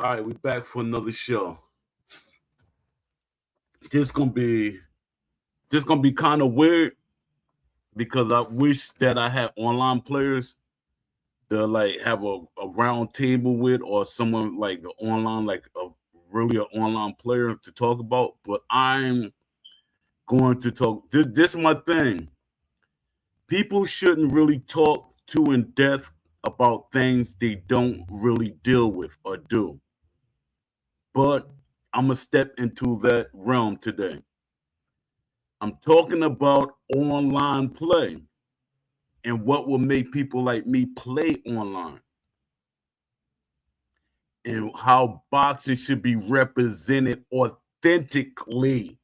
All right, we back for another show. This gonna be kind of weird because I wish that I had online players to like have a round table with or someone like online, like a really an online player to talk about. But I'm going to talk. This is my thing. People shouldn't really talk too in depth about things they don't really deal with or do. But I'm gonna step into that realm today. I'm talking about online play and what will make people like me play online and how boxing should be represented authentically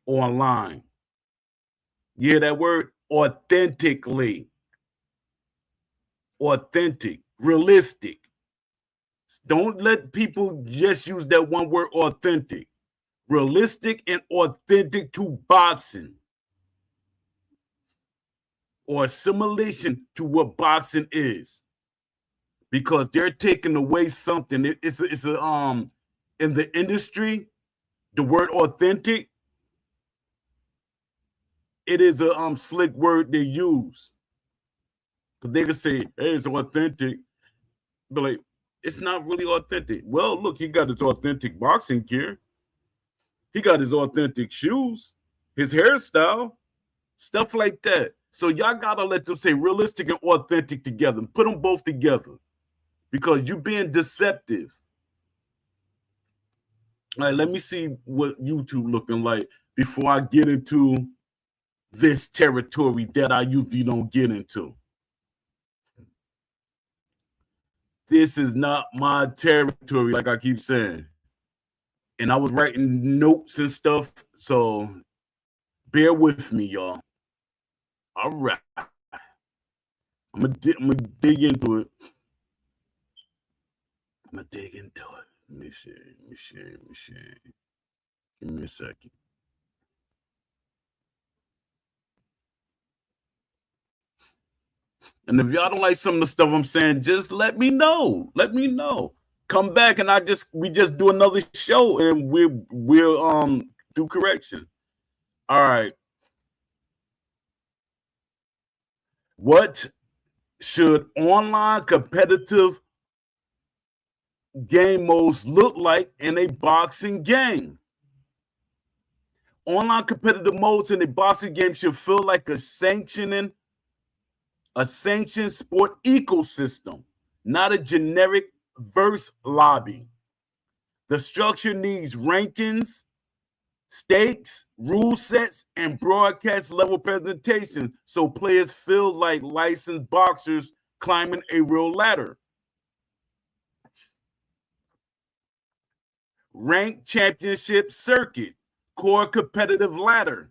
online. You hear that word? Authentically. Authentic, realistic. Don't let people just use that one word authentic. Realistic and authentic to boxing or assimilation to what boxing is, because they're taking away something. It's a in the industry, the word authentic, it is a slick word they use. Because they can say, hey, it's authentic, but like it's not really authentic. Well, look, he got his authentic boxing gear, he got his authentic shoes, his hairstyle, stuff like that. So y'all gotta let them say realistic and authentic together. Put them both together because you're being deceptive. All right, let me see what YouTube looking like before I get into this territory that I usually don't get into. This is not my territory, like I keep saying. And I was writing notes and stuff, so bear with me, y'all. All right. I'm gonna dig into it. I'm gonna dig into it. Let me see. Give me a second. And if y'all don't like some of the stuff I'm saying, just let me know. Let me know. Come back and we just do another show and we'll do correction. All right. What should online competitive game modes look like in a boxing game? Online competitive modes in a boxing game should feel like a sanctioned sport ecosystem, not a generic verse lobby. The structure needs rankings, stakes, rule sets, and broadcast level presentation so players feel like licensed boxers climbing a real ladder. Ranked championship circuit, core competitive ladder.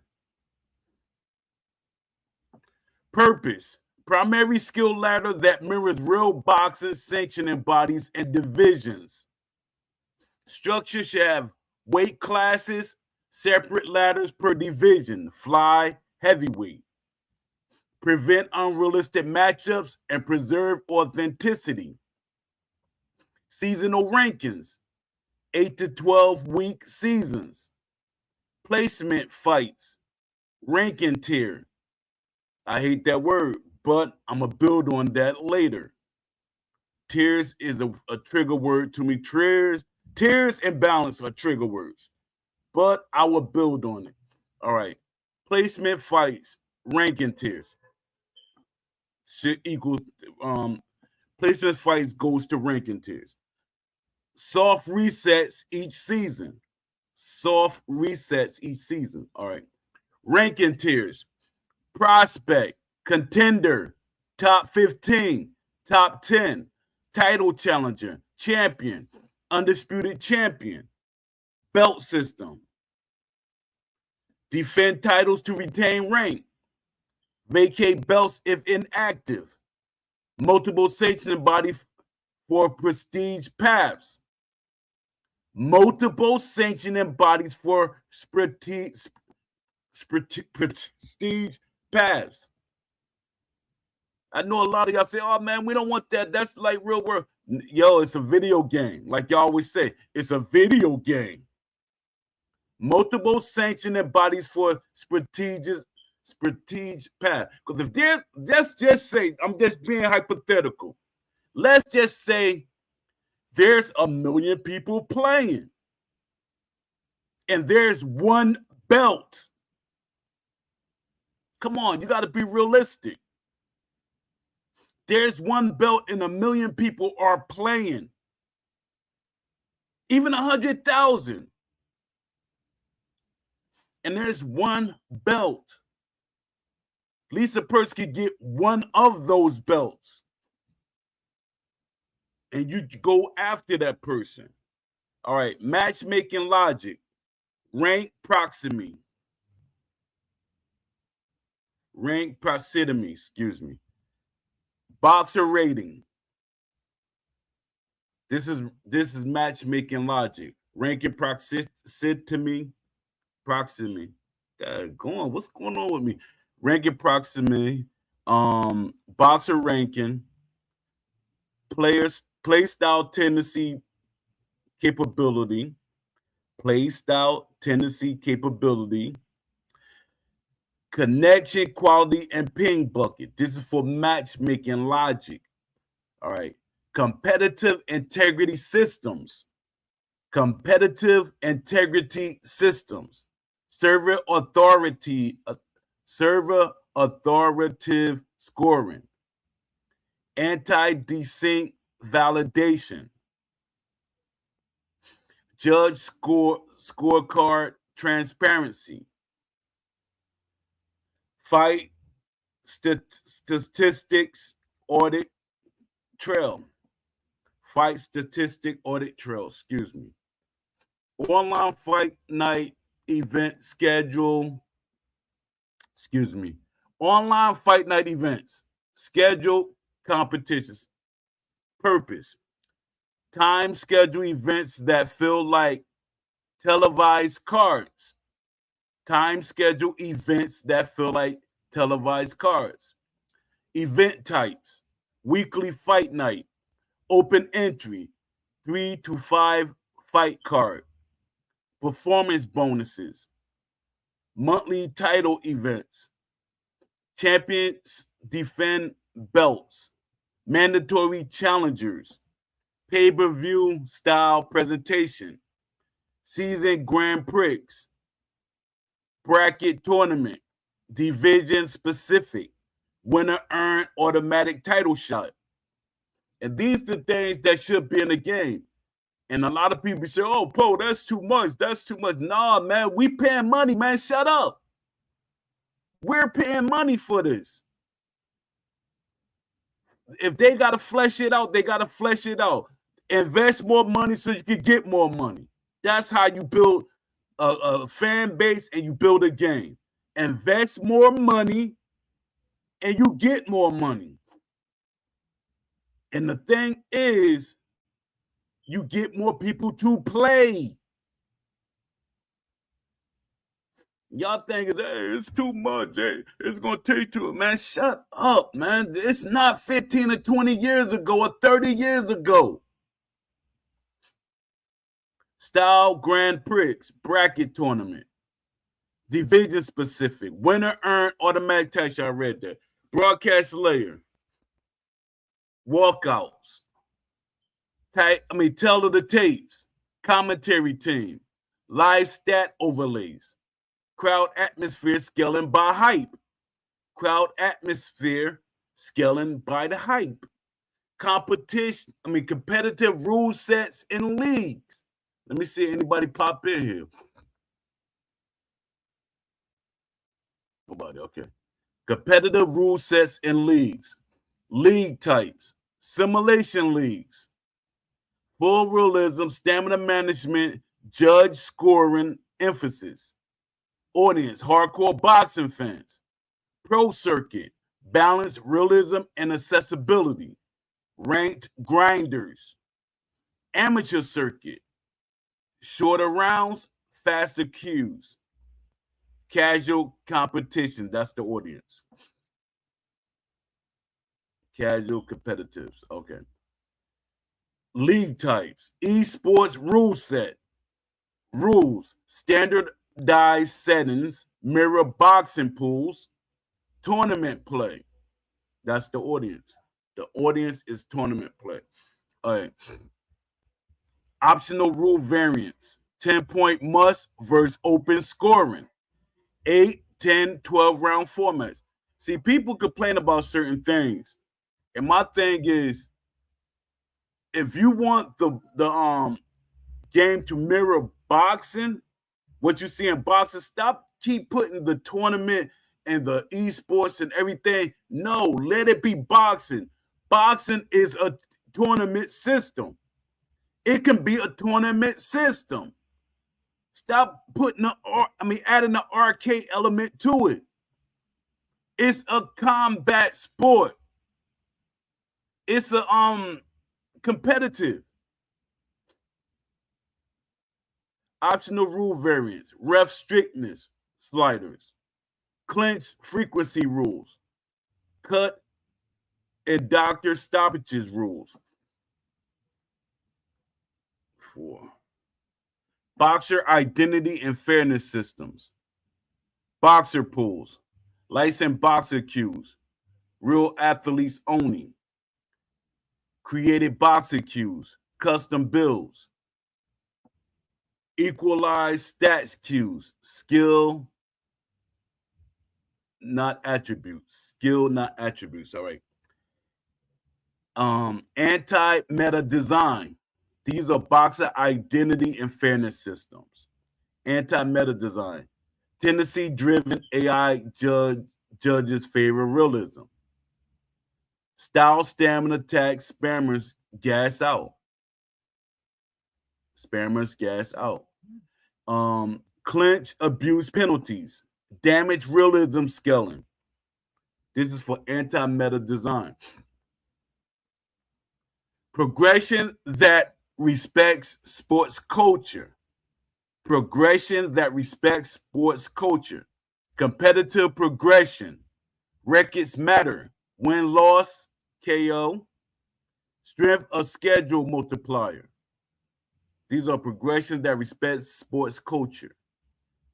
Purpose, primary skill ladder that mirrors real boxing sanctioning bodies and divisions. Structure should have weight classes, separate ladders per division, fly, heavyweight. Prevent unrealistic matchups and preserve authenticity. Seasonal rankings, 8 to 12 week seasons. Placement fights, ranking tier. I hate that word, but I'm going to build on that later. Tiers is a trigger word to me. Tiers and balance are trigger words, but I will build on it. All right. Placement fights, ranking tiers should equal placement fights goes to ranking tiers. Soft resets each season. All right. Ranking tiers. Prospect, contender, top 15, top 10, title challenger, champion, undisputed champion, belt system. Defend titles to retain rank. Vacate belts if inactive. Multiple sanctioning body for prestige paths. Multiple sanctioning bodies for prestige paths. I know a lot of y'all say, oh man, we don't want that. That's like real world. Yo, it's a video game. Like y'all always say, it's a video game. Multiple sanctioning bodies for strategic path. Because if there's, let's just say, I'm just being hypothetical. Let's just say there's 1 million people playing. And there's one belt. Come on, you got to be realistic. There's one belt and 1 million people are playing. Even 100,000. And there's one belt. At least a person could get one of those belts. And you go after that person. All right, matchmaking logic. Rank proximity. Rank proximity, excuse me. Boxer rating. This is matchmaking logic. Ranking proximity. What's going on with me? Ranking proximity. Boxer ranking. Play style tendency capability. Play style tendency capability. Connection, quality, and ping bucket. This is for matchmaking logic. All right. Competitive integrity systems. Competitive integrity systems. Server authoritative scoring. Anti-desync validation. Judge scorecard transparency. Fight statistics audit trail. Fight statistic audit trail, excuse me. Online fight night event schedule. Excuse me. Online fight night events. Schedule competitions. Purpose. Time schedule events that feel like televised cards. Time schedule events that feel like televised cards. Event types. Weekly fight night. Open entry. 3 to 5 fight card. Performance bonuses. Monthly title events. Champions defend belts. Mandatory challengers. Pay-per-view style presentation. Season Grand Prix. Bracket tournament. Division specific. Winner earn automatic title shot. And these are the things that should be in the game. And a lot of people say, oh, Poe, that's too much. That's too much. Nah, man, we paying money, man. Shut up. We're paying money for this. If they got to flesh it out, they got to flesh it out. Invest more money so you can get more money. That's how you build a fan base and you build a game. Invest more money and you get more money. And the thing is, you get more people to play. Y'all think hey, it's too much. Hey, it's going to take too much. Man, shut up, man. It's not 15 or 20 years ago or 30 years ago. Style Grand Prix, bracket tournament, division specific, winner earn automatic tax. I read that. Broadcast layer, walkouts, tell of the tapes, commentary team, live stat overlays, crowd atmosphere scaling by hype, crowd atmosphere scaling by the hype, competitive rule sets and leagues. Let me see anybody pop in here. Nobody, okay. Competitive rule sets and leagues. League types. Simulation leagues. Full realism, stamina management, judge scoring emphasis. Audience, hardcore boxing fans. Pro circuit, balance, realism, and accessibility. Ranked grinders. Amateur circuit. Shorter rounds, faster cues. Casual competition, that's the audience. Casual competitives. Okay. League types. Esports rule set. Rules. Standardized settings. Mirror boxing pools. Tournament play. That's the audience. The audience is tournament play. All right. Optional rule variants. 10-point must versus open scoring. 8, 10, 12 round formats. See, people complain about certain things. And my thing is, if you want the game to mirror boxing, what you see in boxing, stop keep putting the tournament and the esports and everything. No, let it be boxing. Boxing is a tournament system. It can be a tournament system. Stop putting adding the arcade element to it. It's a combat sport. It's a competitive. Optional rule variants, ref strictness sliders, clinch frequency rules, cut and doctor stoppages rules. 4. Boxer identity and fairness systems, boxer pools, licensed boxer cues, real athletes only, created boxer cues, custom builds, equalized stats cues, skill, not attributes. Skill, not attributes. All right. Anti-meta design. These are boxer identity and fairness systems. Anti-meta design. Tendency-driven AI judges favor realism. Style, stamina, attack, spammers gas out. Spammers gas out. Clinch, abuse penalties. Damage, realism, scaling. This is for anti-meta design. Progression that respects sports culture. Progression that respects sports culture. Competitive progression. Records matter. Win-loss, KO. Strength of schedule multiplier. These are progressions that respect sports culture.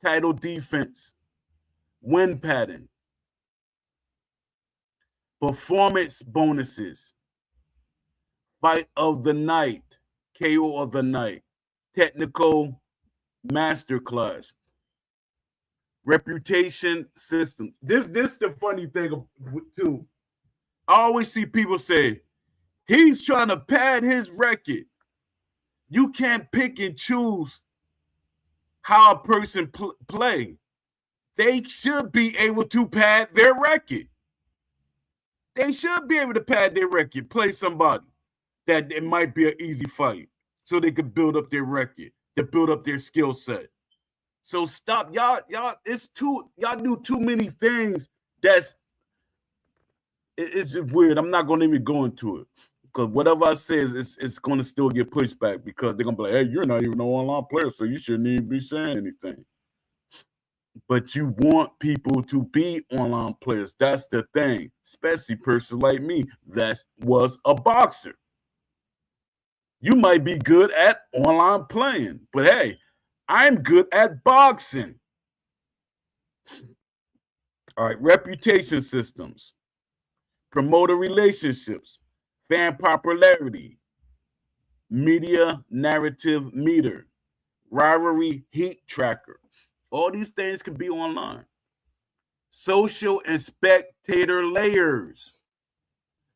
Title defense. Win pattern. Performance bonuses. Fight of the night. KO of the night. Technical masterclass. Reputation system. This is the funny thing too. I always see people say, he's trying to pad his record. You can't pick and choose how a person play. They should be able to pad their record. They should be able to pad their record, play somebody that it might be an easy fight so they could build up their record, to build up their skill set. So stop, y'all, y'all do too many things it's just weird. I'm not gonna even go into it. Because whatever I say it's gonna still get pushed back because they're gonna be like, hey, you're not even an online player, so you shouldn't even be saying anything. But you want people to be online players. That's the thing. Especially persons like me that was a boxer. You might be good at online playing, but hey, I'm good at boxing. All right, reputation systems, promoter relationships, fan popularity, media narrative meter, rivalry heat tracker. All these things can be online. Social and spectator layers,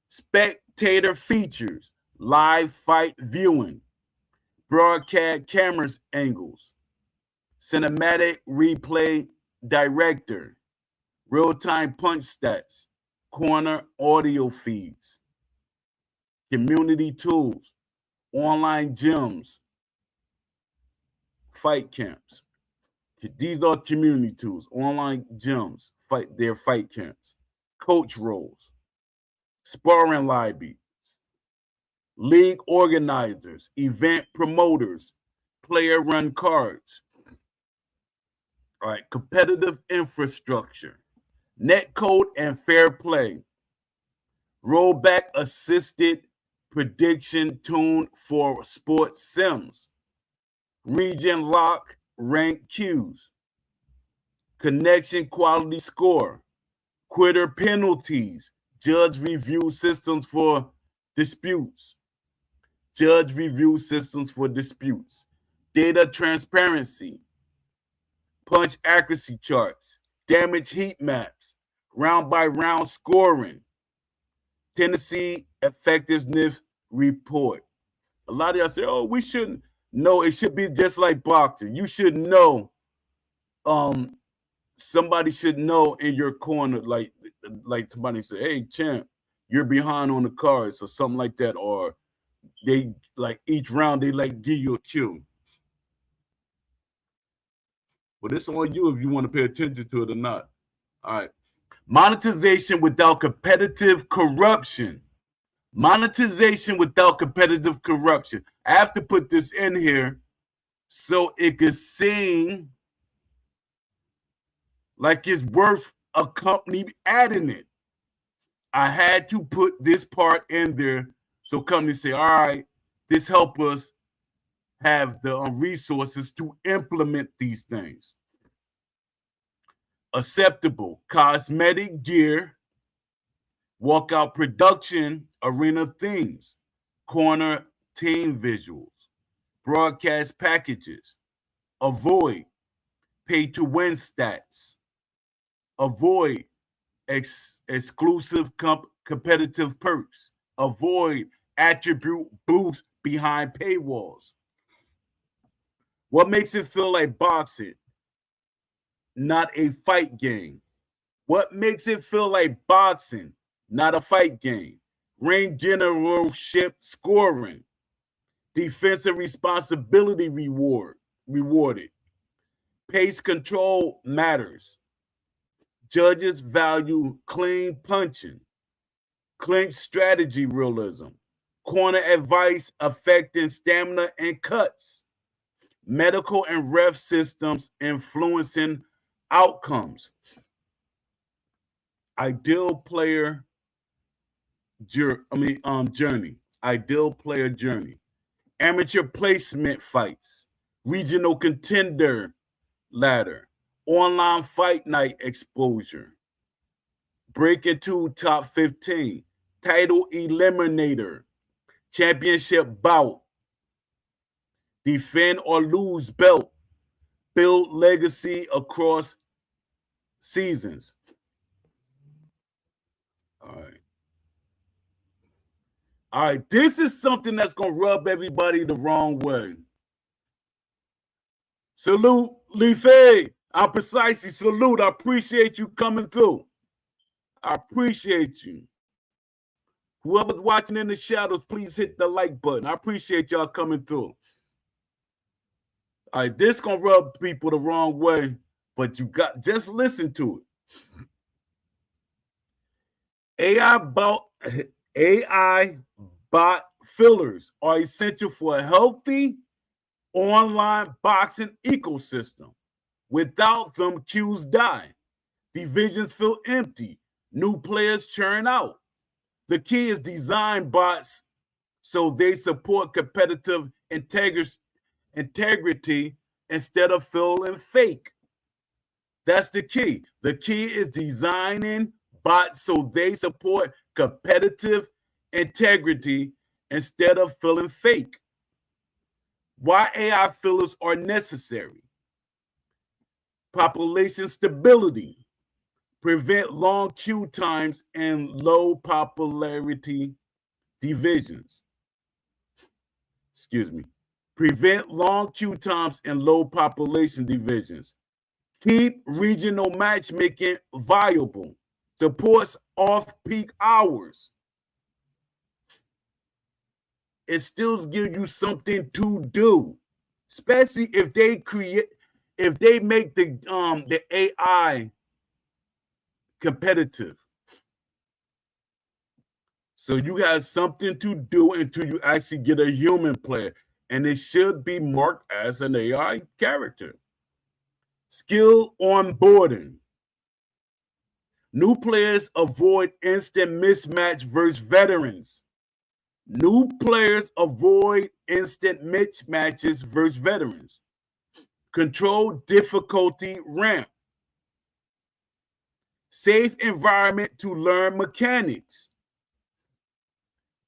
spectator features, live fight viewing, broadcast cameras angles, cinematic replay director, real-time punch stats, corner audio feeds, community tools, online gyms, fight camps. These are community tools, online gyms, fight camps, coach roles, sparring libraries, league organizers, event promoters, player run cards. All right, competitive infrastructure, net code and fair play, Rollback assisted prediction tool for sports sims. Region lock rank cues. Connection quality score. Quitter penalties. Judge review systems for disputes. Judge review systems for disputes. Data transparency. Punch accuracy charts. Damage heat maps. Round by round scoring. Tennessee effectiveness report. A lot of y'all say, oh, we shouldn't. No, it should be just like boxing. You should know. Somebody should know in your corner, like somebody say, hey, champ, you're behind on the cards or something like that. Or they like each round, they like give you a cue. But it's on you if you want to pay attention to it or not. All right. Monetization without competitive corruption. Monetization without competitive corruption. I have to put this in here so it could seem like it's worth a company adding it. I had to put this part in there so companies say, all right, this help us have the resources to implement these things. Acceptable cosmetic gear, walkout production, arena themes, corner team visuals, broadcast packages, avoid pay-to-win stats, avoid exclusive competitive perks, avoid attribute boosts behind paywalls. What makes it feel like boxing? Not a fight game. What makes it feel like boxing? Not a fight game. Ring generalship scoring. Defensive responsibility rewarded. Pace control matters. Judges value clean punching. Clinch strategy realism. Corner advice affecting stamina and cuts. Medical and ref systems influencing outcomes. Ideal player journey. Ideal player journey. Amateur placement fights. Regional contender ladder. Online fight night exposure. Break into top 15. Title eliminator. Championship bout. Defend or lose belt. Build legacy across seasons. All right. This is something that's going to rub everybody the wrong way. Salute, Leafy. I'm precisely salute. I appreciate you coming through. I appreciate you. Whoever's watching in the shadows, please hit the like button. I appreciate y'all coming through. All right, this gonna rub people the wrong way, but you got just listen to it. AI bot fillers are essential for a healthy online boxing ecosystem. Without them, queues die. Divisions feel empty. New players churn out. The key is design bots so they support competitive integrity instead of feeling fake. That's the key. The key is designing bots so they support competitive integrity instead of feeling fake. Why AI fillers are necessary? Population stability. Prevent long queue times and low popularity divisions. Prevent long queue times and low population divisions. Keep regional matchmaking viable. Supports off-peak hours. It still gives you something to do, especially if they make the AI competitive. So you have something to do until you actually get a human player, and it should be marked as an AI character. Skill onboarding. New players avoid instant mismatch versus veterans. New players avoid instant mismatches versus veterans. Control difficulty ramp. Safe environment to learn mechanics.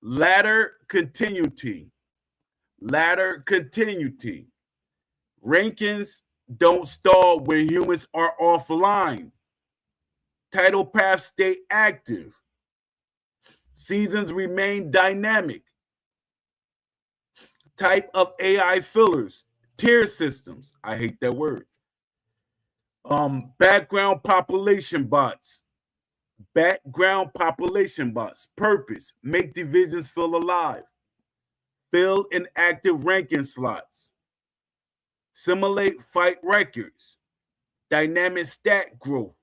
Ladder continuity. Ladder continuity. Rankings don't stall when humans are offline. Title paths stay active. Seasons remain dynamic. Type of AI fillers. Tier systems. I hate that word. Background population bots. Background population bots. Purpose. Make divisions feel alive. Fill inactive ranking slots. Simulate fight records. Dynamic stat growth.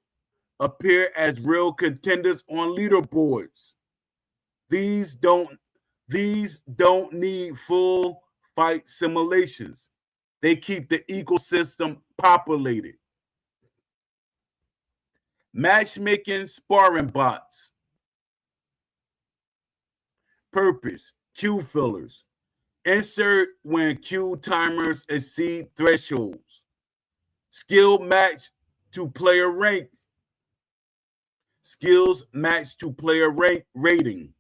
Appear as real contenders on leaderboards. These don't need full fight simulations. They keep the ecosystem populated. Matchmaking sparring bots. Purpose. Queue fillers. Insert when queue timers exceed thresholds. Skill match to player rank. Skills match to player rank rating.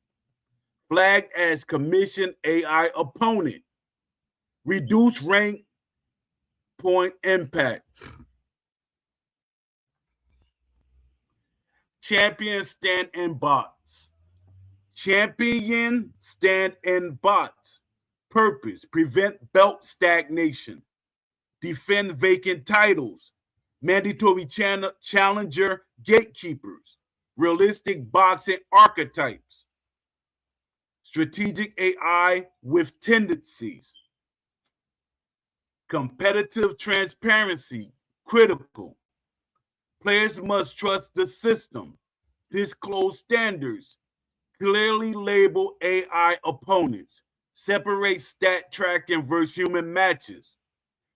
Flagged as commission AI opponent. Reduce rank point impact. Champion stand-in bots. Champion stand-in bots. Purpose. Prevent belt stagnation. Defend vacant titles. Mandatory challenger gatekeepers. Realistic boxing archetypes. Strategic AI with tendencies. Competitive transparency, critical. Players must trust the system, disclose standards, clearly label AI opponents, separate stat tracking versus human matches,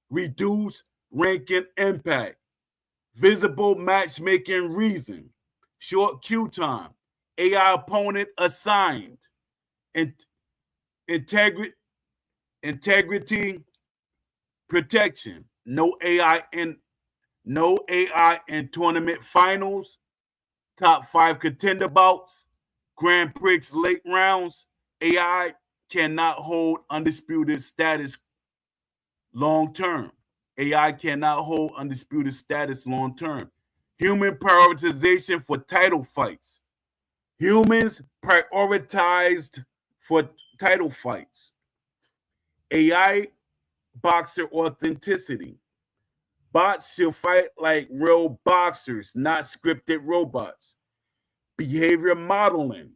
reduce ranking impact, visible matchmaking reason, short queue time, AI opponent assigned, integrity protection, no AI in tournament finals, top 5 contender bouts, Grand Prix late rounds. AI cannot hold undisputed status long term. AI cannot hold undisputed status long term. Human prioritization for title fights. Humans prioritized for title fights. AI boxer authenticity. Bots should fight like real boxers, not scripted robots. Behavior modeling.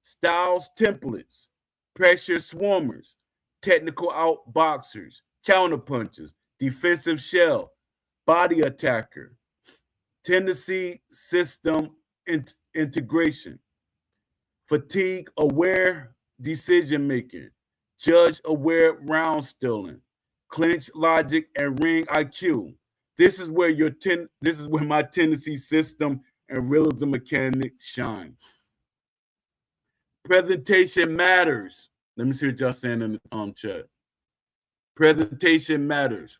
Styles templates. Pressure swarmers. Technical out boxers. Counterpunchers. Defensive shell. Body attacker. Tendency system integration. Fatigue aware decision making. Judge aware round stealing. Clinch logic and ring IQ. This is where my tendency system and realism mechanics shine. Presentation matters. Let me see what y'all saying in the chat. Presentation matters.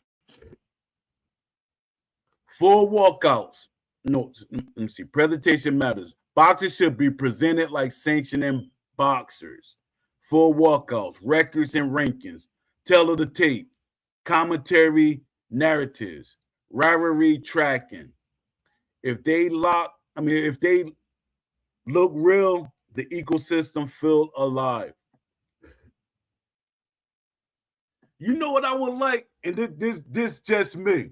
Full walkouts. No, let me see. Presentation matters. Boxers should be presented like sanctioning boxers. Full walkouts, records and rankings, tell of the tape, commentary narratives, rivalry tracking. If they look real, the ecosystem feel alive. You know what I would like, and this just me,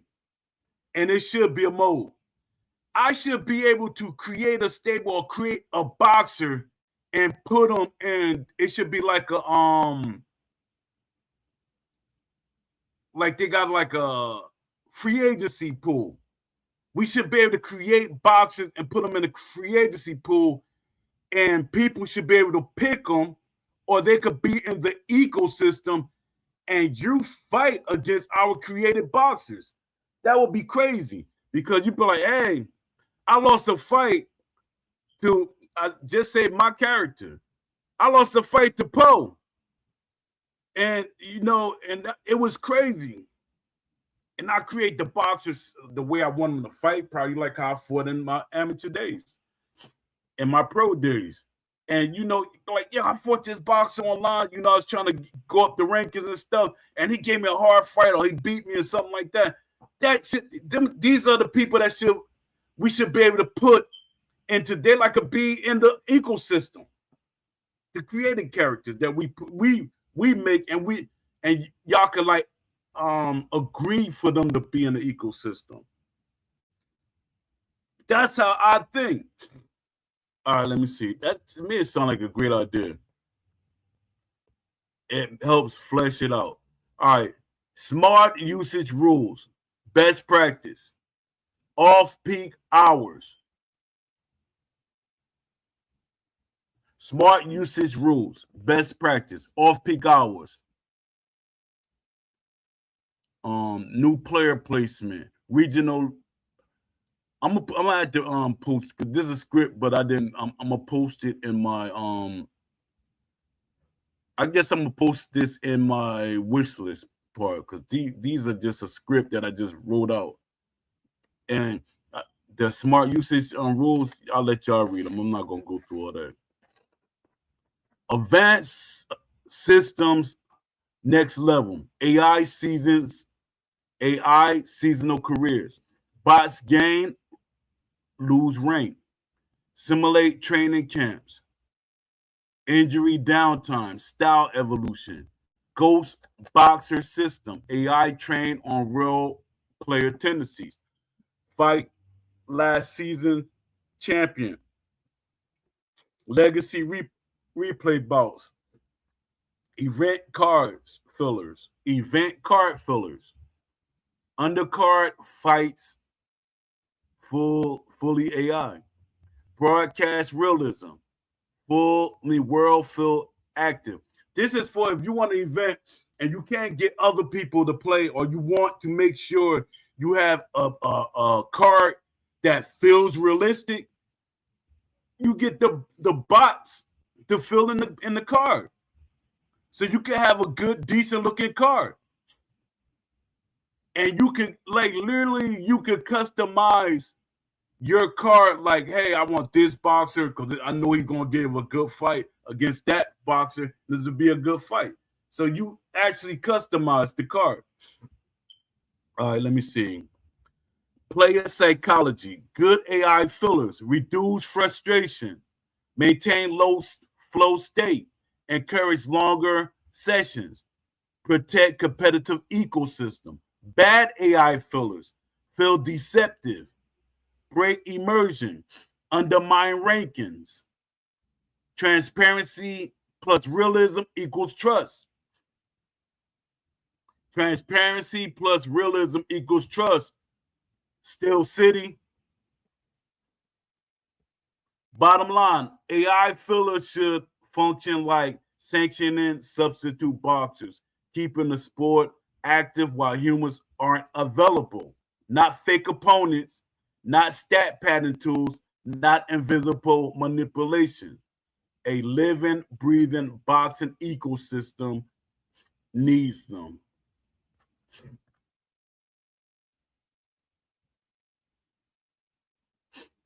and it should be a mode. I should be able to create a stable or create a boxer and put them in. It should be like like they got like a free agency pool. We should be able to create boxers and put them in a free agency pool, and people should be able to pick them, or they could be in the ecosystem, and you fight against our created boxers. That would be crazy because you'd be like, hey, I lost a fight, to just say my character. I lost a fight to Poe, and and it was crazy. And I create the boxers the way I want them to fight, probably like how I fought in my amateur days, in my pro days. And like, yeah, I fought this boxer online. I was trying to go up the rankings and stuff, and he gave me a hard fight, or he beat me or something like that. These are the people that we should be able to put into. They like a be in the ecosystem, the created characters that we make, and y'all can like agree for them to be in the ecosystem. That's how I think. All right, let me see. That to me it sounds like a great idea. It helps flesh it out. All right. Smart usage rules. Best practice. Off-peak hours. Smart usage rules. Best practice. Off-peak hours. New player placement. Regional. I'm gonna have to post, because this is a script, but I didn't. I'm gonna post it in my I guess I'm gonna post this in my wish list part, because these are just a script that I just wrote out, and the smart usage rules. I'll let y'all read them. I'm not gonna go through all that. Advanced systems, next level. AI seasonal careers. Bots gain, lose rank. Simulate training camps. Injury downtime, style evolution. Ghost boxer system, AI trained on real player tendencies. Fight last season champion. Legacy replay bouts. Event cards fillers. Event card fillers. Undercard fights fully AI. Broadcast realism. Fully world field active. This is for if you want an event and you can't get other people to play, or you want to make sure you have a card that feels realistic. You get the bots to fill in the card, so you can have a good, decent looking card, and you can like literally you can customize your card. Like, hey, I want this boxer because I know he's gonna give a good fight against that boxer. This will be a good fight. So you actually customize the card. All right, let me see. Player psychology, good AI fillers, reduce frustration, maintain low flow state, encourage longer sessions, protect competitive ecosystem. Bad AI fillers feel deceptive, break immersion, undermine rankings. Transparency plus realism equals trust. Transparency plus realism equals trust. Steel City. Bottom line, AI fillers should function like sanctioning substitute boxers, keeping the sport active while humans aren't available. Not fake opponents, not stat pattern tools, not invisible manipulation. A living, breathing boxing ecosystem needs them.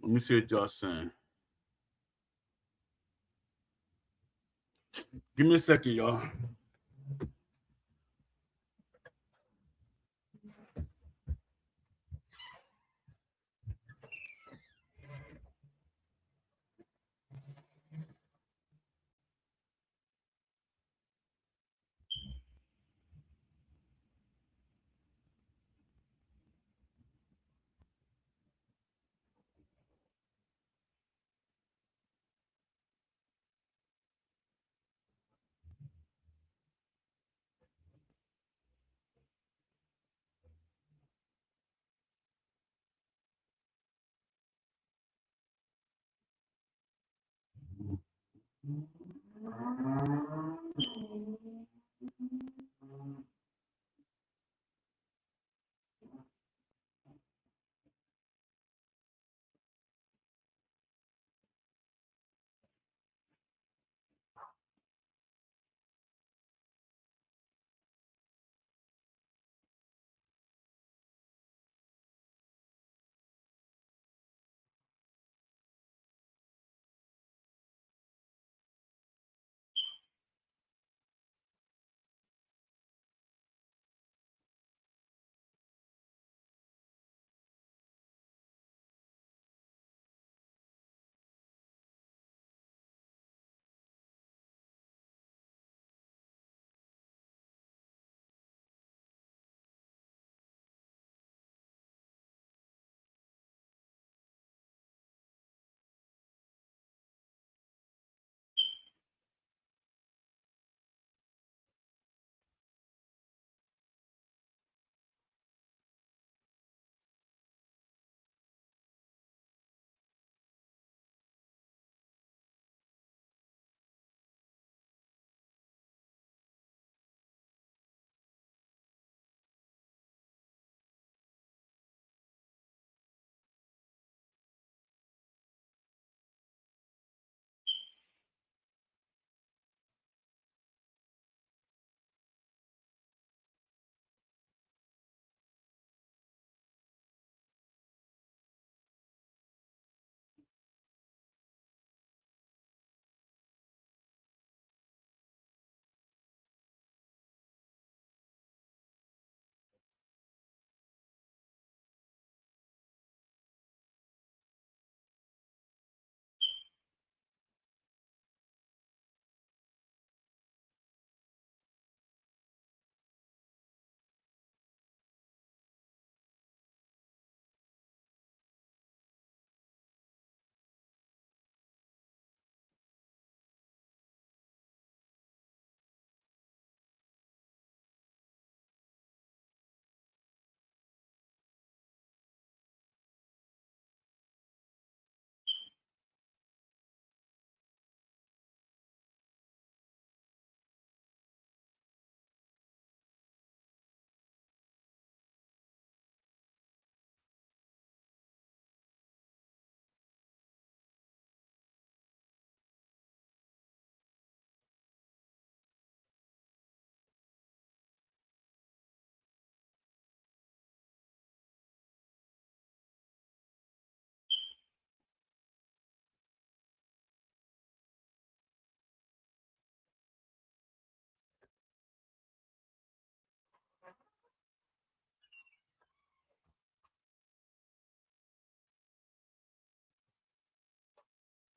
Let me see what y'all saying. Give me a second, y'all.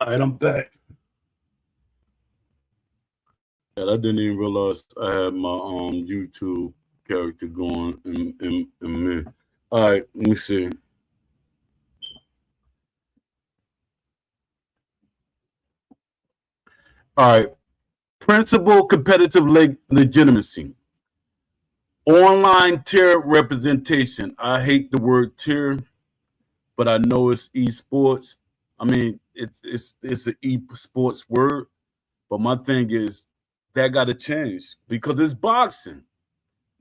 All right, I'm back. I didn't even realize I had my YouTube character going in me. All right, let me see. All right, principal competitive legitimacy. Online tier representation. I hate the word tier, but I know it's esports. I mean, it's an esports word, but my thing is that got to change because it's boxing.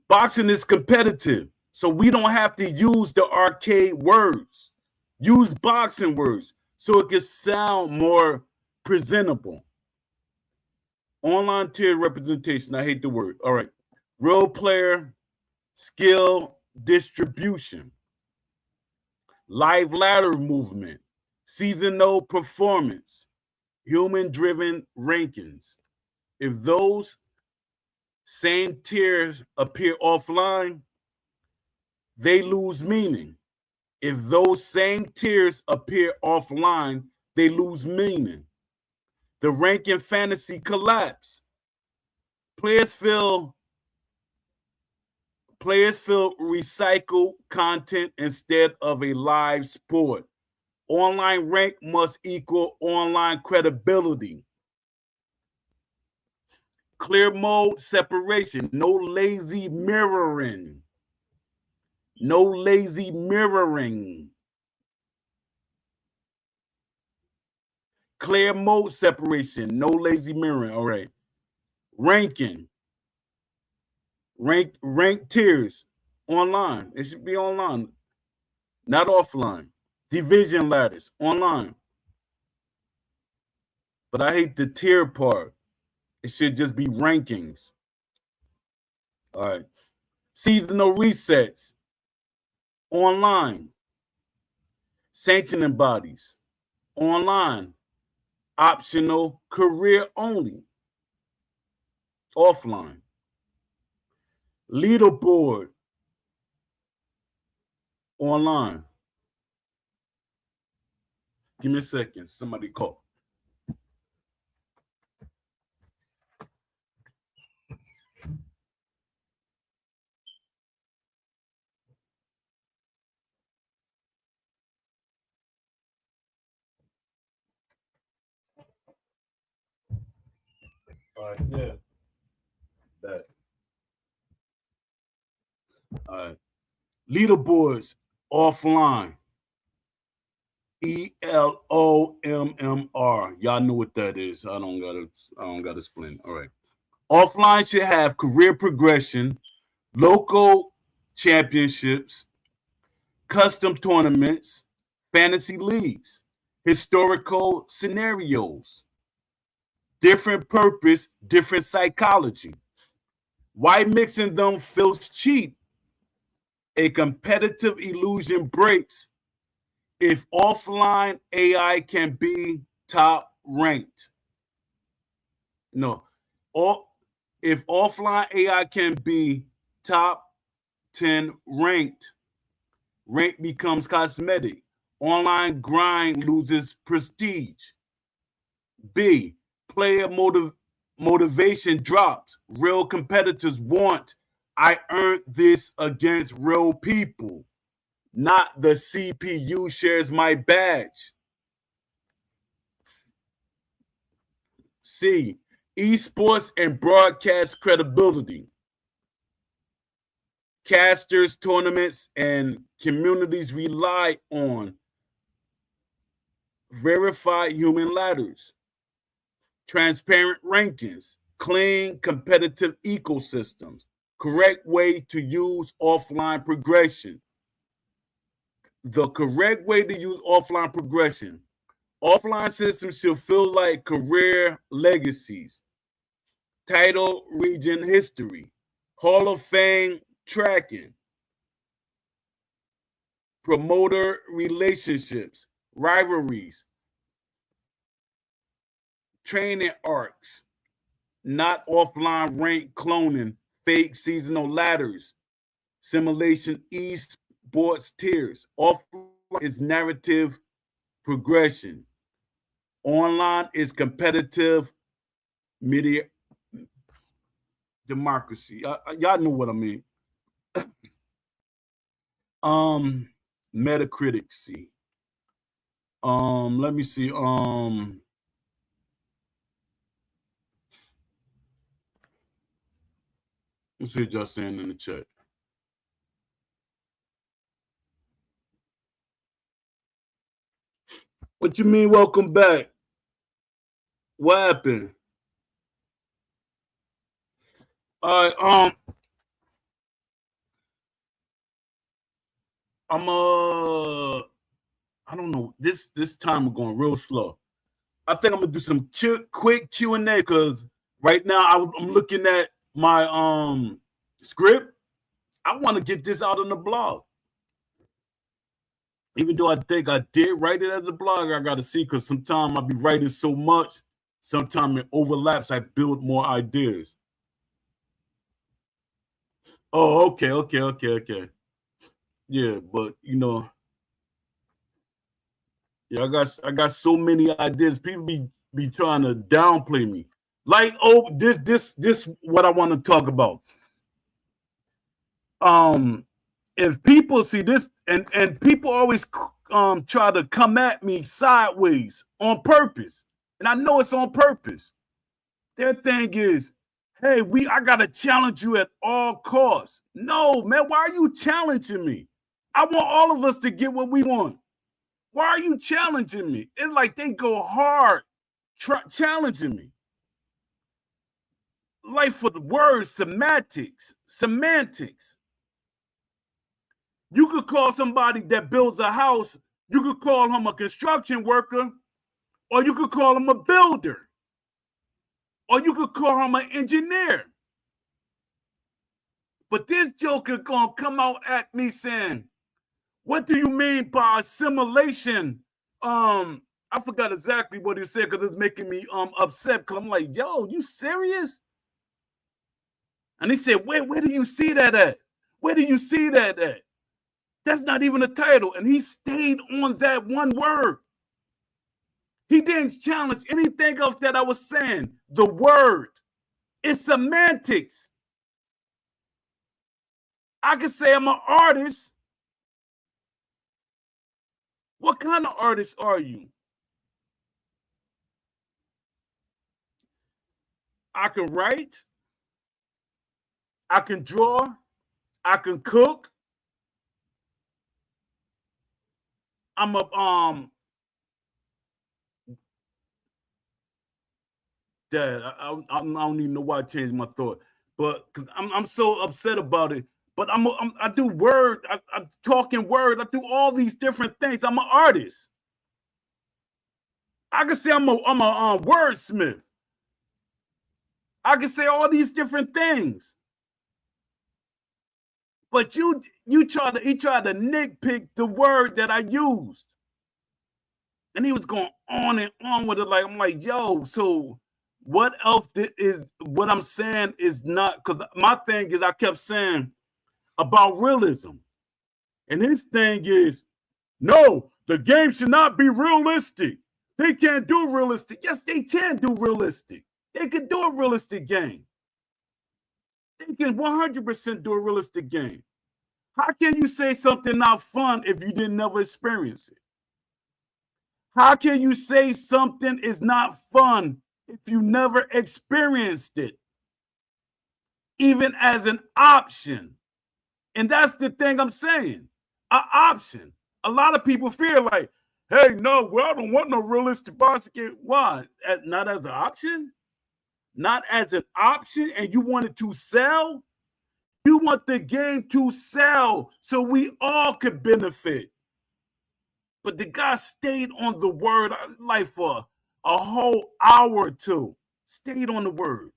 Boxing is competitive, so we don't have to use the arcade words. Use boxing words so it can sound more presentable. Online tier representation. I hate the word. All right, role player skill distribution, live ladder movement, seasonal performance, human driven rankings. If those same tiers appear offline, they lose meaning. If those same tiers appear offline, they lose meaning. The ranking fantasy collapse. Players feel recycled content instead of a live sport. Online rank must equal online credibility. Clear mode separation. No lazy mirroring. No lazy mirroring. Clear mode separation. No lazy mirroring. All right. Ranking. Rank tiers online. It should be online, not offline. Division ladders online. But I hate the tier part. It should just be rankings. All right. Seasonal resets online. Sanctioning bodies online. Optional career only offline. Leaderboard online. Give me a second. Somebody call. All right, yeah. That. All right. Leaderboards offline. ELOMMR. Y'all know what that is. I don't gotta explain. All right. Offline should have career progression, local championships, custom tournaments, fantasy leagues, historical scenarios, different purpose, different psychology. Why mixing them feels cheap? A competitive illusion breaks if offline AI can be top ranked. No, or if offline AI can be top 10 ranked, rank becomes cosmetic. Online grind loses prestige. B, player motivation drops. Real competitors want, I earned this against real people, not the CPU shares my badge. C, esports and broadcast credibility. Casters, tournaments, and communities rely on verified human ladders, transparent rankings, clean competitive ecosystems, correct way to use offline progression. The correct way to use offline progression. Offline systems should feel like career legacies, title region history, Hall of Fame tracking, promoter relationships, rivalries, training arcs, not offline rank cloning, fake seasonal ladders, simulation esports tiers. Offline is narrative progression. online is competitive media democracy. Y'all know what I mean. Metacritic. See. Let me see. Let's see what y'all saying in the chat. What you mean? Welcome back. What happened? All right. I don't know. This time we're going real slow. I think I'm gonna do some quick Q&A because right now I'm looking at my script. I want to get this out on the blog. Even though I think I did write it as a blog, I got to see because sometimes I'll be writing so much, sometimes it overlaps. I build more ideas. Oh, okay. Yeah, but you know, yeah, I got so many ideas. People be trying to downplay me. Like, oh, this what I want to talk about. If people see this, and people always try to come at me sideways on purpose, and I know it's on purpose. Their thing is, hey, I gotta challenge you at all costs. No, man, why are you challenging me? I want all of us to get what we want. Why are you challenging me? It's like they go hard challenging me. Like for the words, semantics. You could call somebody that builds a house, you could call him a construction worker, or you could call him a builder, or you could call him an engineer. But this joker gonna come out at me saying, what do you mean by assimilation? I forgot exactly what he said because it's making me upset because I'm like, yo, you serious? And he said, where do you see that at? Where do you see that at? That's not even a title. And he stayed on that one word. He didn't challenge anything else that I was saying. The word. It's semantics. I could say I'm an artist. What kind of artist are you? I can write. I can draw. I can cook. I'm a Dad, I don't even know why I changed my thought, but because I'm so upset about it. But I do word, I'm talking word, I do all these different things. I'm an artist. I can say I'm a wordsmith. I can say all these different things. But he tried to nitpick the word that I used. And he was going on and on with it. Like, I'm like, yo, so what else is what I'm saying is not, because my thing is I kept saying about realism. And his thing is, no, the game should not be realistic. They can't do realistic. Yes, they can do realistic. They can do a realistic game. They can 100% do a realistic game. How can you say something not fun if you didn't never experience it? How can you say something is not fun if you never experienced it? Even as an option. And that's the thing I'm saying. An option. A lot of people feel like, hey, no, well, I don't want no realistic basket. Why? Not as an option? Not as an option, and you want it to sell? You want the game to sell so we all could benefit. But the guy stayed on the word like for a whole hour or two. Stayed on the word.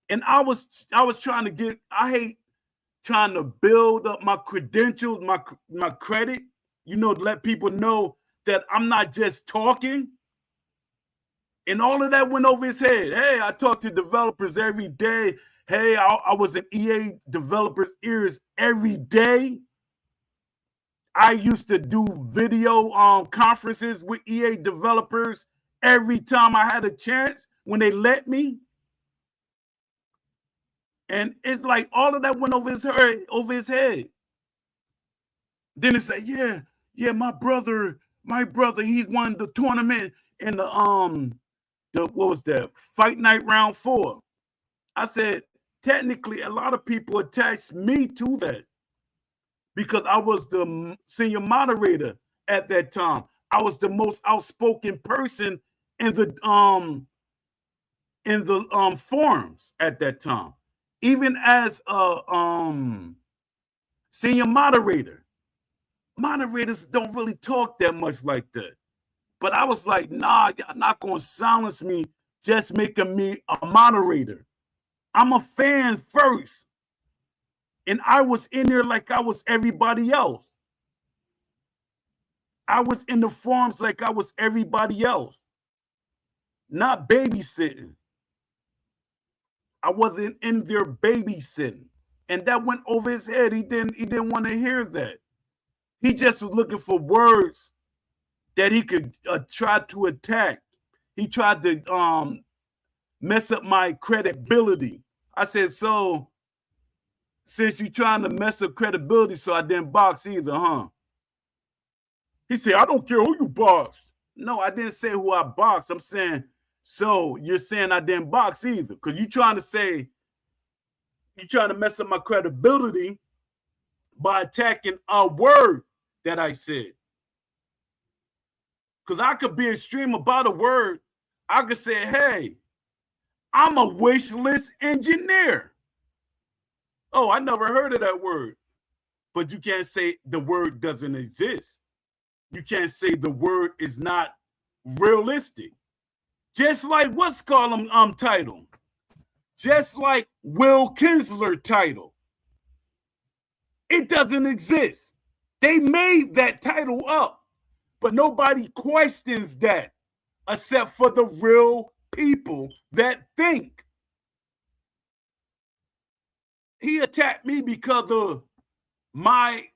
And I was trying to get, I hate trying to build up my credentials, my credit, you know, to let people know that I'm not just talking. And all of that went over his head. Hey, I talk to developers every day. Hey, I was in EA developers' ears every day. I used to do video conferences with EA developers every time I had a chance when they let me. And it's like all of that went over his head. Then it said, yeah, my brother, he won the tournament in the what was that? Fight Night Round 4. I said, technically, a lot of people attached me to that because I was the senior moderator at that time. I was the most outspoken person in the forums at that time, even as a senior moderator. Moderators don't really talk that much like that. But I was like, nah, y'all not going to silence me just making me a moderator. I'm a fan first. And I was in there like I was everybody else. I was in the forums like I was everybody else. Not babysitting. I wasn't in there babysitting. And that went over his head. He didn't want to hear that. He just was looking for words that he could try to attack. He tried to mess up my credibility. I said, so since you're trying to mess up credibility, so I didn't box either, huh? He said, I don't care who you boxed. No, I didn't say who I boxed. I'm saying, so you're saying I didn't box either. Because you're trying to mess up my credibility by attacking a word that I said. Because I could be extreme about a word. I could say, hey, I'm a wish list engineer. Oh, I never heard of that word. But you can't say the word doesn't exist. You can't say the word is not realistic. Just like what's called title. Just like Will Kinsler title. It doesn't exist. They made that title up, but nobody questions that except for the real people that think. He attacked me because of my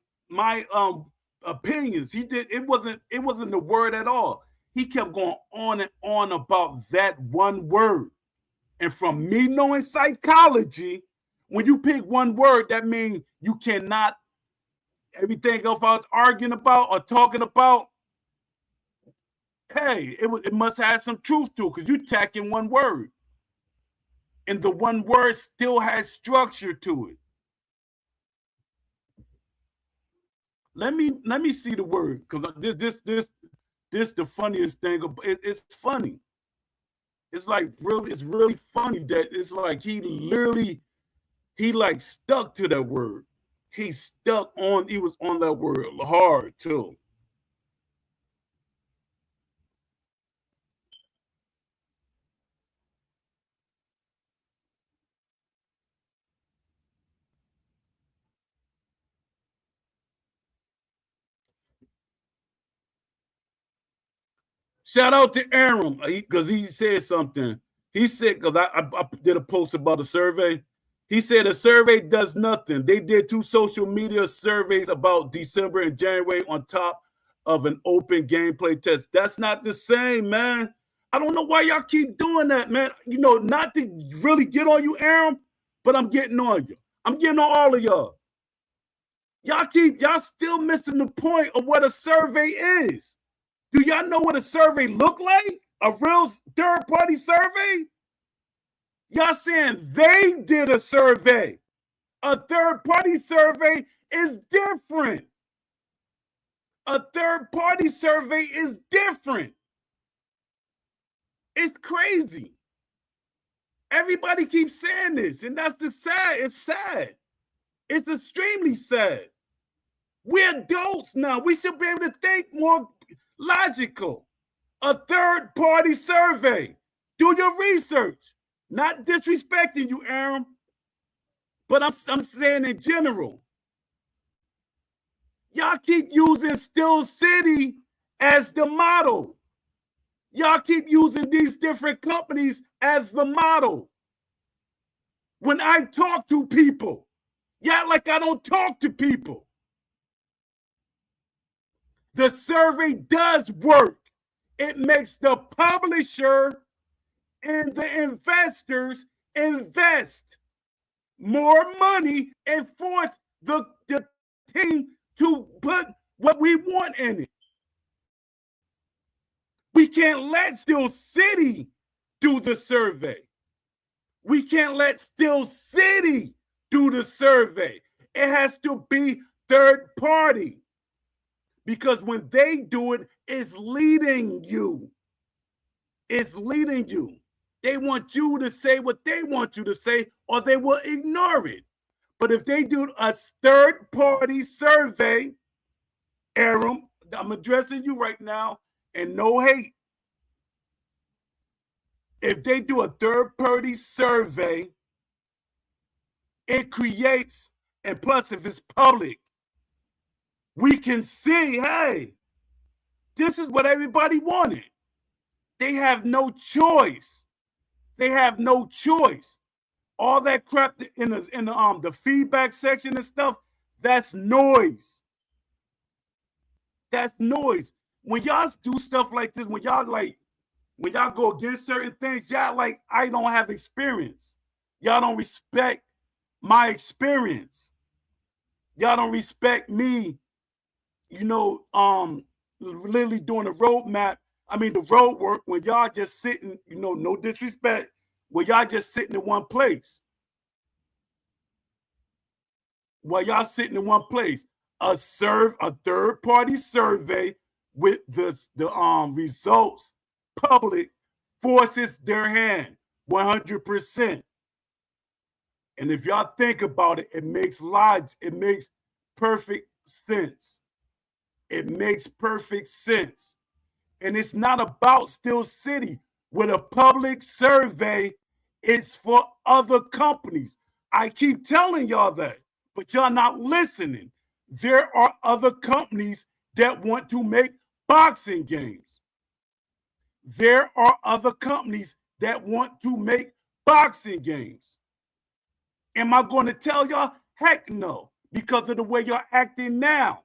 opinions. He did it wasn't the word at all. He kept going on and on about that one word. And from me knowing psychology, when you pick one word, that means you cannot, everything else I was arguing about or talking about, hey, it must have some truth to it because you're attacking one word. And the one word still has structure to it. Let me see the word, because this the funniest thing. It's funny. It's like it's really funny that it's like he like stuck to that word. He was on that word hard too. Shout out to Aaron because he said something. He said, because I did a post about a survey. He said a survey does nothing. They did 2 social media surveys about December and January on top of an open gameplay test. That's not the same, man. I don't know why y'all keep doing that, man. You know, not to really get on you, Aaron, but I'm getting on you. I'm getting on all of y'all. Y'all still missing the point of what a survey is. Do y'all know what a survey look like? A real third-party survey? Y'all saying they did a survey. A third-party survey is different. A third-party survey is different. It's crazy. Everybody keeps saying this, and that's the sad. It's sad. It's extremely sad. We're adults now. We should be able to think more logical. A third-party survey. Do your research. Not disrespecting you, Aaron, but I'm saying in general. Y'all keep using Steel City as the model. Y'all keep using these different companies as the model. When I talk to people, y'all like I don't talk to people. The survey does work. It makes the publisher and the investors invest more money and force the team to put what we want in it. We can't let Steel City do the survey. We can't let Steel City do the survey. It has to be third party. Because when they do it, it's leading you. It's leading you. They want you to say what they want you to say, or they will ignore it. But if they do a third-party survey, Aram, I'm addressing you right now, and no hate. If they do a third-party survey, it creates, and plus if it's public, we can see, hey, this is what everybody wanted. They have no choice. They have no choice. All that crap in the feedback section and stuff, that's noise. That's noise. When y'all do stuff like this, when y'all go against certain things, y'all like, I don't have experience. Y'all don't respect my experience. Y'all don't respect me, literally doing the roadmap. I mean, the road work when y'all just sitting, no disrespect, where y'all just sitting in one place. While y'all sitting in one place, a third-party survey with the results public forces their hand 100%. And if y'all think about it, it makes logic. It makes perfect sense. It makes perfect sense. And it's not about Steel City. With a public survey, it's for other companies. I keep telling y'all that, but y'all not listening. There are other companies that want to make boxing games. There are other companies that want to make boxing games. Am I going to tell y'all? Heck no, because of the way y'all acting now.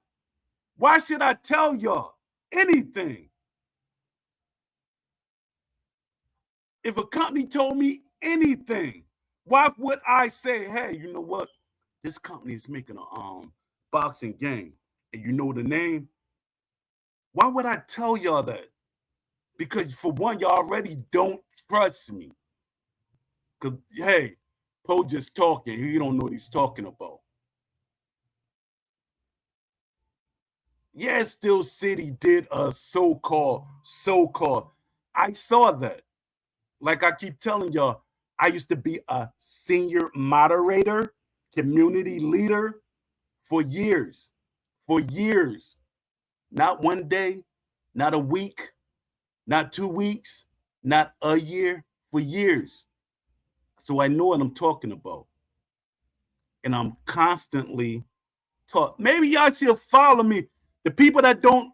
Why should I tell y'all anything? If a company told me anything, why would I say, hey, you know what? This company is making a boxing game, and you know the name? Why would I tell y'all that? Because for one, y'all already don't trust me. Because, hey, Poe just talking. He don't know what he's talking about. Yes, Steel City did a so-called. I saw that. Like I keep telling y'all, I used to be a senior moderator, community leader for years. For years. Not one day, not a week, not 2 weeks, not a year, for years. So I know what I'm talking about. And I'm constantly taught. Maybe y'all should follow me. The people that don't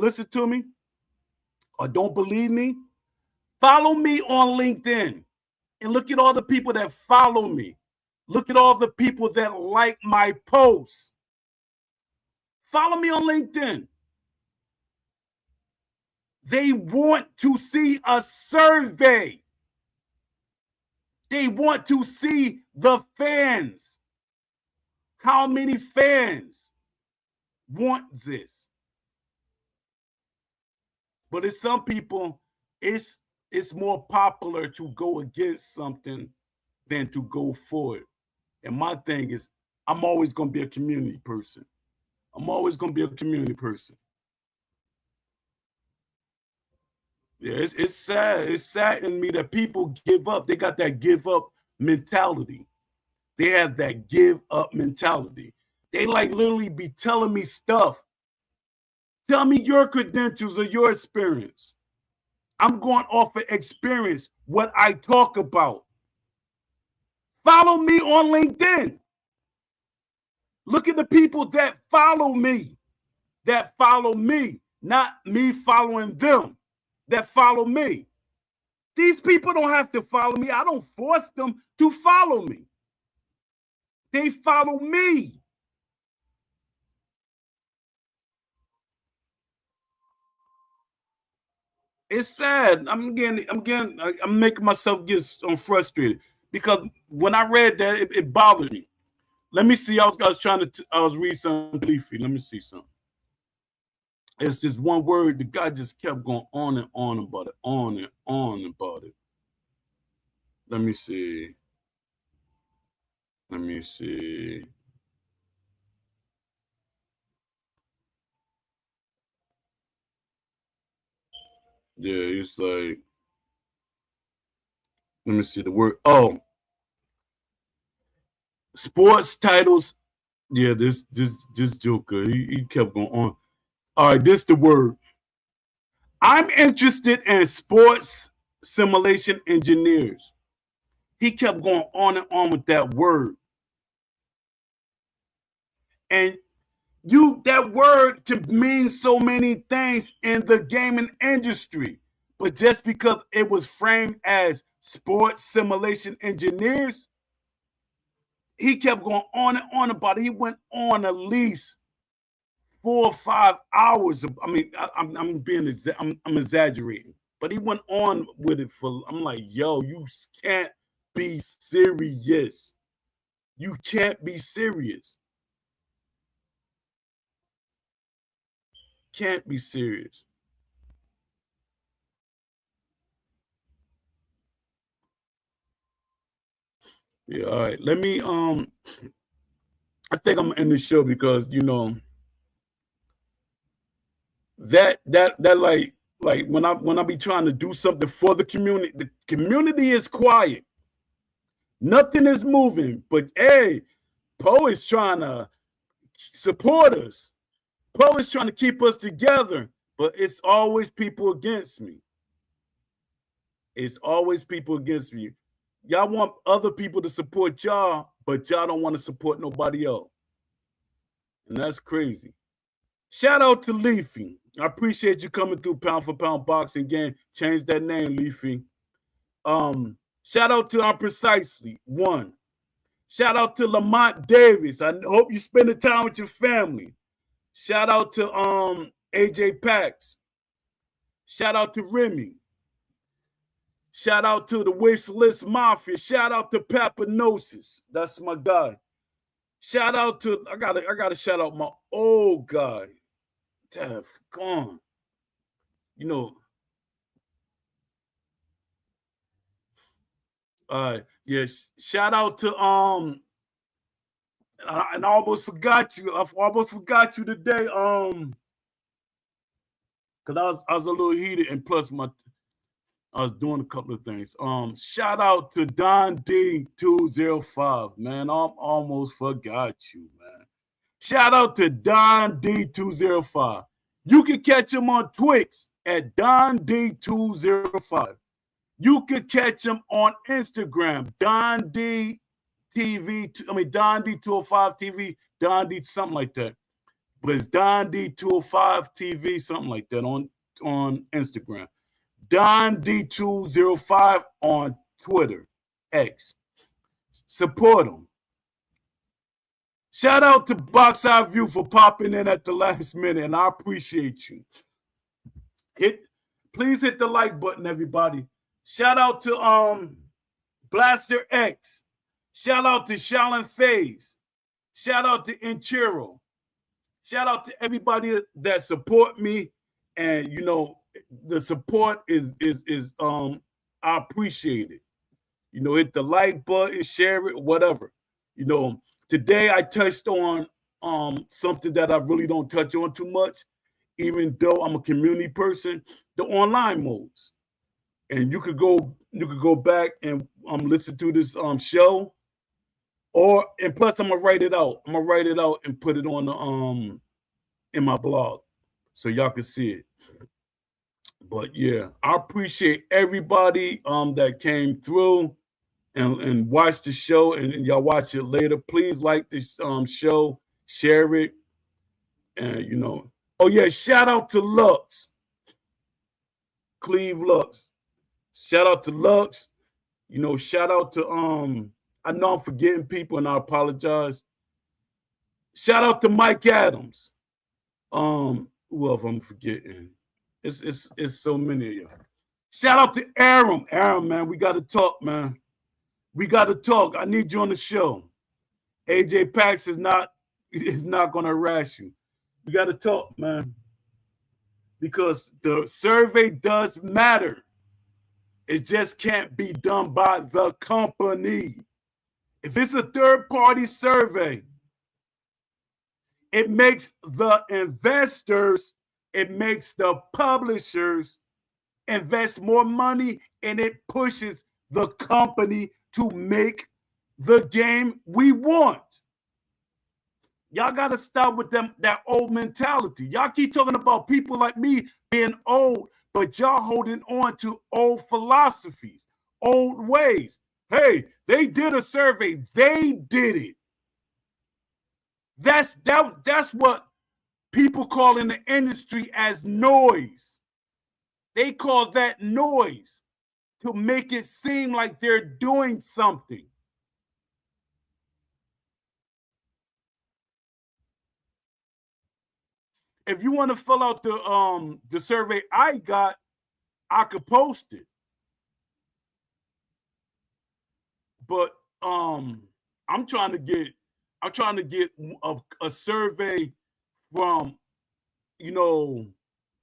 listen to me or don't believe me, follow me on LinkedIn and look at all the people that follow me. Look at all the people that like my posts. Follow me on LinkedIn. They want to see a survey. They want to see the fans. How many fans want this? But it's some people, it's more popular to go against something than to go for it. And my thing is, I'm always going to be a community person. I'm always going to be a community person. Yeah, it's sad. It's sad in me that people give up. They got that give up mentality. They have that give up mentality. They like literally be telling me stuff. Tell me your credentials or your experience. I'm going off of experience, what I talk about. Follow me on LinkedIn. Look at the people that follow me. That follow me, not me following them. That follow me. These people don't have to follow me. I don't force them to follow me. They follow me. It's sad. I'm making myself get frustrated because when I read that, it bothered me. Let me see. I was reading something leafy. Let me see something. It's just one word. The guy just kept going on and on about it, on and on about it. Let me see. Let me see. Yeah, it's like, let me see the word. Oh, sports titles. Yeah, this Joker, he kept going on. All right, this the word. I'm interested in sports simulation engineers. He kept going on and on with that word. And that word can mean so many things in the gaming industry. But just because it was framed as sports simulation engineers, he kept going on and on about it. He went on at least 4 or 5 hours. I'm exaggerating, but he went on with it for. I'm like, yo, you can't be serious. You can't be serious. Can't be serious. Yeah, all right. Let me I think I'm in the show because that like when I be trying to do something for the community is quiet. Nothing is moving. But hey, Poe is trying to support us. Poe is trying to keep us together, but it's always people against me. It's always people against me. Y'all want other people to support y'all, but y'all don't want to support nobody else. And that's crazy. Shout out to Leafy. I appreciate you coming through Pound for Pound Boxing Game. Change that name, Leafy. Shout out to our Precisely One. Shout out to Lamont Davis. I hope you spend the time with your family. Shout out to AJ Pax. Shout out to Remy. Shout out to the Wishlist Mafia. Shout out to Papanosis. That's my guy. Shout out to I gotta shout out my old guy. Def gone. You know, yes. Shout out to and I almost forgot you. I almost forgot you today. Because I was a little heated, and plus I was doing a couple of things. Shout out to Don D205, man. I almost forgot you, man. Shout out to Don D205. You can catch him on Twix at Don D205. You could catch him on Instagram, Don D TV. Don D205 TV, Don D something like that. But it's Don D205 TV, something like that on Instagram. Don D205 on Twitter, X. Support him. Shout out to Box Eye View for popping in at the last minute, and I appreciate you. Please hit the like button, everybody. Shout out to Blaster X. Shout out to Shaolin FaZe. Shout out to Inchiro. Shout out to everybody that support me, and the support is I appreciate it. Hit the like button, share it, whatever. Today I touched on something that I really don't touch on too much, even though I'm a community person, the online modes. And you could go back and listen to this show, and plus I'm gonna write it out. I'm gonna write it out and put it on the in my blog so y'all can see it. But yeah, I appreciate everybody that came through and watched the show, and y'all watch it later. Please like this show, share it, and oh yeah, shout out to Lux, Cleve Lux. Shout out to Lux. Shout out to I know I'm forgetting people and I apologize. Shout out to Mike Adams. Who else I'm forgetting? It's so many of you. Shout out to Aaron. Aaron, man, we got to talk, man. We got to talk. I need you on the show. AJ Pax is not going to harass you. We got to talk, man, because the survey does matter. It just can't be done by the company. If it's a third-party survey, it makes the investors, it makes the publishers invest more money, and it pushes the company to make the game we want. Y'all got to stop with that old mentality. Y'all keep talking about people like me being old, but y'all holding on to old philosophies, old ways. Hey, they did a survey. They did it. That's what people call in the industry as noise. They call that noise to make it seem like they're doing something. If you want to fill out the survey I got, I could post it. But I'm trying to get a survey from,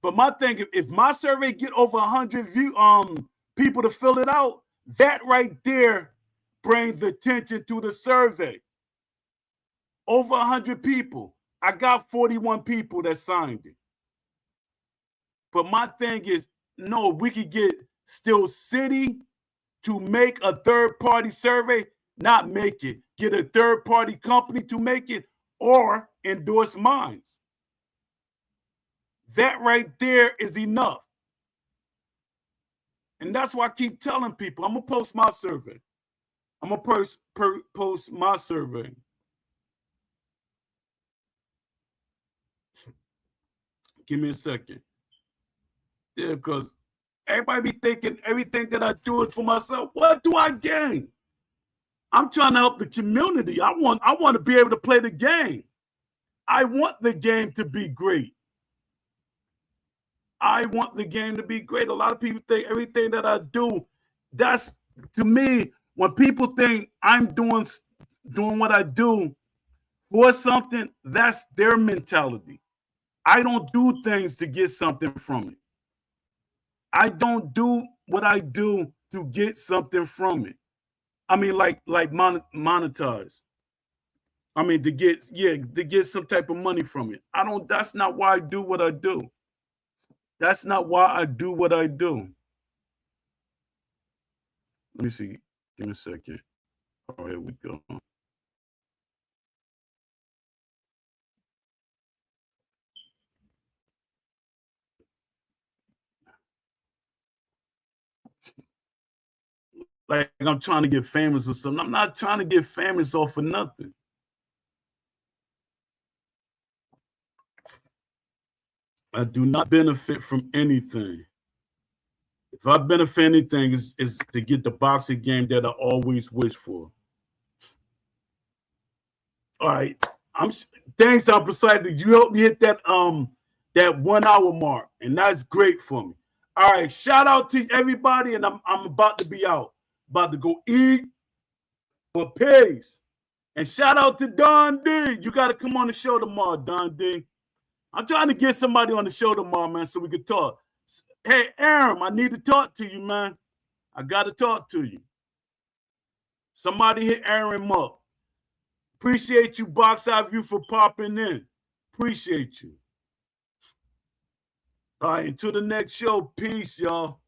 but my thing, if my survey get over 100 people to fill it out, that right there brings the attention to the survey. Over 100 people. I got 41 people that signed it. But my thing is, no, we could get Steel City to make a third-party survey, not make it. Get a third-party company to make it, or endorse Minds. That right there is enough. And that's why I keep telling people, I'm going to post my survey. I'm going to post my survey. Give me a second. Yeah, because everybody be thinking everything that I do is for myself. What do I gain? I'm trying to help the community. I want to be able to play the game. I want the game to be great. I want the game to be great. A lot of people think everything that I do, that's, to me, when people think I'm doing what I do for something, that's their mentality. I don't do things to get something from it. I don't do what I do to get something from it. I mean, like monetize. I mean, to get some type of money from it. That's not why I do what I do. That's not why I do what I do. Let me see. Give me a second. Oh, here we go. Like I'm trying to get famous or something. I'm not trying to get famous off of nothing. I do not benefit from anything. If I benefit anything, is to get the boxing game that I always wish for. All right. Thanks, I'm excited. You helped me hit that 1 hour mark, and that's great for me. All right, shout out to everybody, and I'm about to be out. About to go eat. But peace. And shout out to Don D. You got to come on the show tomorrow, Don D. I'm trying to get somebody on the show tomorrow, man, so we can talk. Hey, Aaron, I need to talk to you, man. I got to talk to you. Somebody hit Aaron up. Appreciate you, Box Eye View, for popping in. Appreciate you. All right, until the next show, peace, y'all.